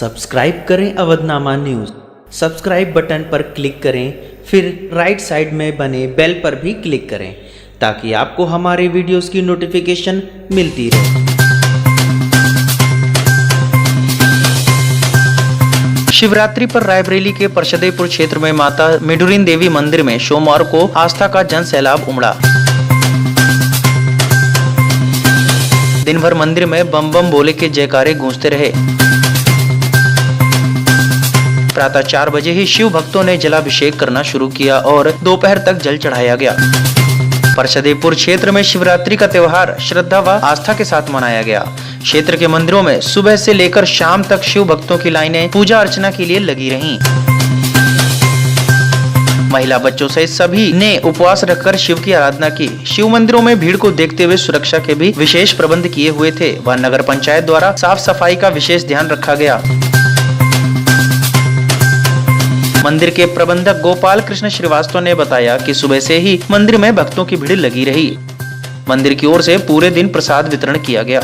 Subscribe करें Avadhnama news. Subscribe button पर click करें, फिर राइट साइड में बने बेल पर भी क्लिक करें ताकि आपको हमारे वीडियोस की नोटिफिकेशन मिलती रहे। शिवरात्रि पर रायबरेली के परशदेपुर क्षेत्र में माता मिडुरिन देवी मंदिर में सोमवार को आस्था का जन सैलाब उमड़ा। दिन भर मंदिर में बम बम बोले के जयकारे गूंजते रहे। प्रातः 4 बजे ही शिव भक्तों ने जलाभिषेक करना शुरू किया और दोपहर तक जल चढ़ाया गया। परशदेपुर क्षेत्र में शिवरात्रि का त्योहार श्रद्धा व आस्था के साथ मनाया गया। क्षेत्र के मंदिरों में सुबह से लेकर शाम तक शिव भक्तों की लाइनें पूजा अर्चना के लिए लगी रहीं। महिला बच्चों सहित सभी ने उपवास रखकर शिव की आराधना की। शिव मंदिरों में भीड़ को देखते हुए सुरक्षा के भी विशेष प्रबंध किए हुए थे व नगर पंचायत द्वारा साफ सफाई का विशेष ध्यान रखा गया। मंदिर के प्रबंधक गोपाल कृष्ण श्रीवास्तव ने बताया कि सुबह से ही मंदिर में भक्तों की भीड़ लगी रही। मंदिर की ओर से पूरे दिन प्रसाद वितरण किया गया।